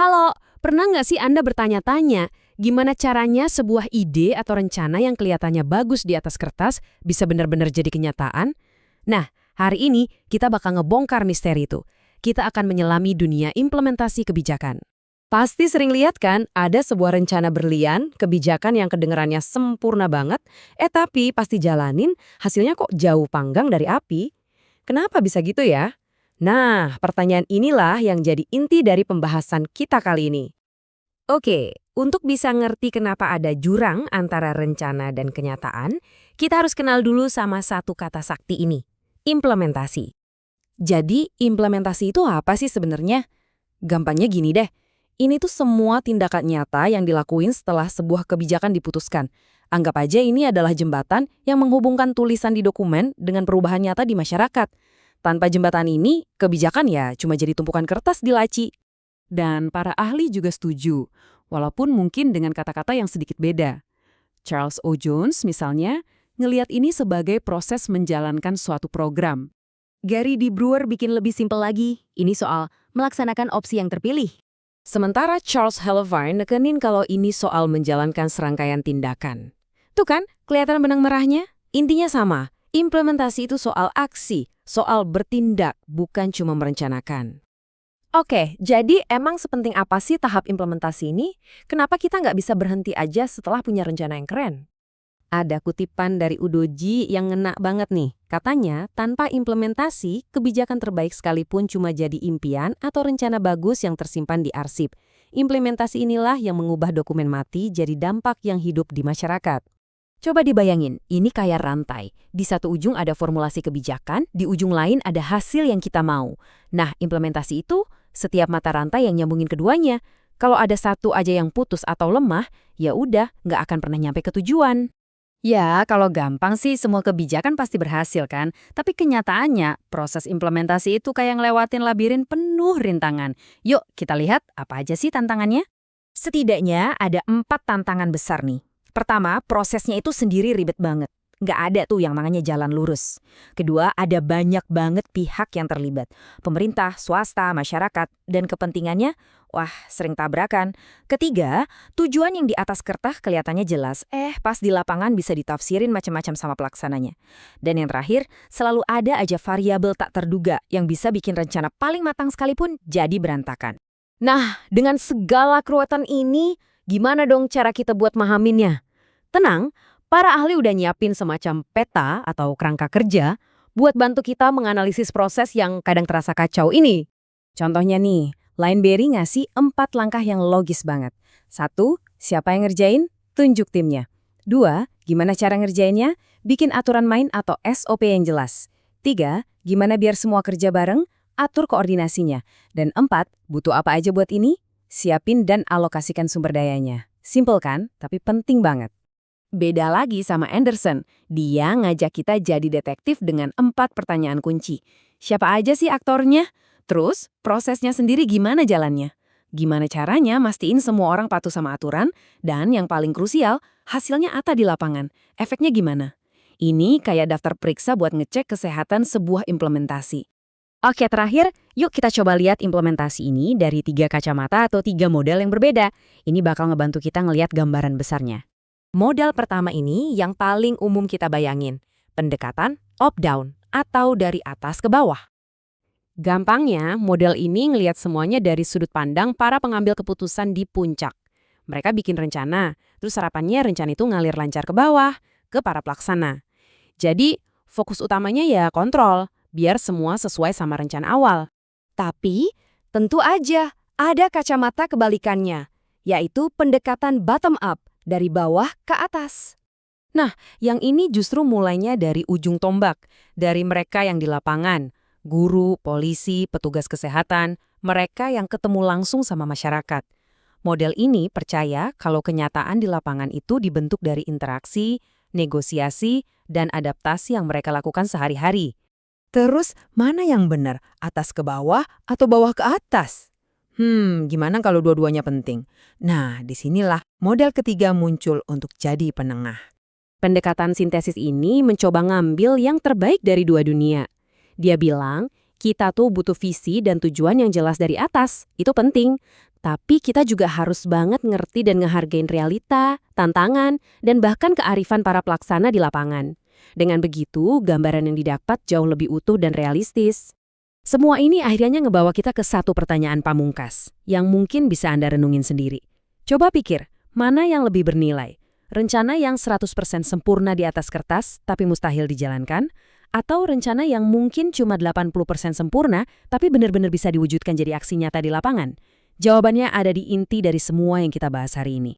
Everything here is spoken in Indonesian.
Halo, pernah nggak sih Anda bertanya-tanya, gimana caranya sebuah ide atau rencana yang kelihatannya bagus di atas kertas bisa benar-benar jadi kenyataan? Nah, hari ini kita bakal ngebongkar misteri itu. Kita akan menyelami dunia implementasi kebijakan. Pasti sering lihat kan, ada sebuah rencana berlian, kebijakan yang kedengarannya sempurna banget, tapi pasti jalanin, hasilnya kok jauh panggang dari api. Kenapa bisa gitu ya? Nah, pertanyaan inilah yang jadi inti dari pembahasan kita kali ini. Oke, untuk bisa ngerti kenapa ada jurang antara rencana dan kenyataan, kita harus kenal dulu sama satu kata sakti ini, implementasi. Jadi, implementasi itu apa sih sebenarnya? Gampangnya gini deh, ini tuh semua tindakan nyata yang dilakuin setelah sebuah kebijakan diputuskan. Anggap aja ini adalah jembatan yang menghubungkan tulisan di dokumen dengan perubahan nyata di masyarakat. Tanpa jembatan ini, kebijakan ya cuma jadi tumpukan kertas di laci. Dan para ahli juga setuju, walaupun mungkin dengan kata-kata yang sedikit beda. Charles O. Jones misalnya, ngelihat ini sebagai proses menjalankan suatu program. Gary D. Brewer bikin lebih simpel lagi, ini soal melaksanakan opsi yang terpilih. Sementara Charles Hellervine nekenin kalau ini soal menjalankan serangkaian tindakan. Tuh kan, kelihatan benang merahnya? Intinya sama, implementasi itu soal aksi, soal bertindak, bukan cuma merencanakan. Oke, jadi emang sepenting apa sih tahap implementasi ini? Kenapa kita nggak bisa berhenti aja setelah punya rencana yang keren? Ada kutipan dari Udoji yang ngena banget nih. Katanya, tanpa implementasi, kebijakan terbaik sekalipun cuma jadi impian atau rencana bagus yang tersimpan di arsip. Implementasi inilah yang mengubah dokumen mati jadi dampak yang hidup di masyarakat. Coba dibayangin, ini kayak rantai. Di satu ujung ada formulasi kebijakan, di ujung lain ada hasil yang kita mau. Nah, implementasi itu setiap mata rantai yang nyambungin keduanya. Kalau ada satu aja yang putus atau lemah, ya udah, nggak akan pernah nyampe ke tujuan. Ya, kalau gampang sih semua kebijakan pasti berhasil kan. Tapi kenyataannya, proses implementasi itu kayak ngelewatin labirin penuh rintangan. Yuk, kita lihat apa aja sih tantangannya? Setidaknya ada 4 tantangan besar nih. Pertama, prosesnya itu sendiri ribet banget. Nggak ada tuh yang namanya jalan lurus. Kedua, ada banyak banget pihak yang terlibat. Pemerintah, swasta, masyarakat, dan kepentingannya, wah, sering tabrakan. Ketiga, tujuan yang di atas kertas kelihatannya jelas, pas di lapangan bisa ditafsirin macam-macam sama pelaksananya. Dan yang terakhir, selalu ada aja variabel tak terduga yang bisa bikin rencana paling matang sekalipun jadi berantakan. Nah, dengan segala keruwetan ini, gimana dong cara kita buat mahaminnya? Tenang, para ahli udah nyiapin semacam peta atau kerangka kerja buat bantu kita menganalisis proses yang kadang terasa kacau ini. Contohnya nih, Lineberry ngasih 4 langkah yang logis banget. 1. Siapa yang ngerjain? Tunjuk timnya. 2. Gimana cara ngerjainnya? Bikin aturan main atau SOP yang jelas. 3. Gimana biar semua kerja bareng? Atur koordinasinya. Dan 4. Butuh apa aja buat ini? Siapin dan alokasikan sumber dayanya. Simple kan? Tapi penting banget. Beda lagi sama Anderson, dia ngajak kita jadi detektif dengan 4 pertanyaan kunci. Siapa aja sih aktornya? Terus, prosesnya sendiri gimana jalannya? Gimana caranya mastiin semua orang patuh sama aturan? Dan yang paling krusial, hasilnya apa di lapangan? Efeknya gimana? Ini kayak daftar periksa buat ngecek kesehatan sebuah implementasi. Oke, terakhir, yuk kita coba lihat implementasi ini dari 3 kacamata atau 3 model yang berbeda. Ini bakal ngebantu kita ngelihat gambaran besarnya. Modal pertama ini yang paling umum kita bayangin, pendekatan top-down atau dari atas ke bawah. Gampangnya, model ini ngelihat semuanya dari sudut pandang para pengambil keputusan di puncak. Mereka bikin rencana, terus harapannya rencana itu ngalir lancar ke bawah, ke para pelaksana. Jadi, fokus utamanya ya kontrol, biar semua sesuai sama rencana awal. Tapi, tentu aja ada kacamata kebalikannya, yaitu pendekatan bottom-up, dari bawah ke atas. Nah, yang ini justru mulainya dari ujung tombak, dari mereka yang di lapangan, guru, polisi, petugas kesehatan, mereka yang ketemu langsung sama masyarakat. Model ini percaya kalau kenyataan di lapangan itu dibentuk dari interaksi, negosiasi, dan adaptasi yang mereka lakukan sehari-hari. Terus, mana yang benar? Atas ke bawah atau bawah ke atas? Gimana kalau dua-duanya penting? Nah, disinilah model ketiga muncul untuk jadi penengah. Pendekatan sintesis ini mencoba ngambil yang terbaik dari dua dunia. Dia bilang, kita tuh butuh visi dan tujuan yang jelas dari atas, itu penting. Tapi kita juga harus banget ngerti dan ngehargain realita, tantangan, dan bahkan kearifan para pelaksana di lapangan. Dengan begitu, gambaran yang didapat jauh lebih utuh dan realistis. Semua ini akhirnya ngebawa kita ke satu pertanyaan pamungkas, yang mungkin bisa Anda renungin sendiri. Coba pikir, mana yang lebih bernilai? Rencana yang 100% sempurna di atas kertas, tapi mustahil dijalankan? Atau rencana yang mungkin cuma 80% sempurna, tapi benar-benar bisa diwujudkan jadi aksi nyata di lapangan? Jawabannya ada di inti dari semua yang kita bahas hari ini.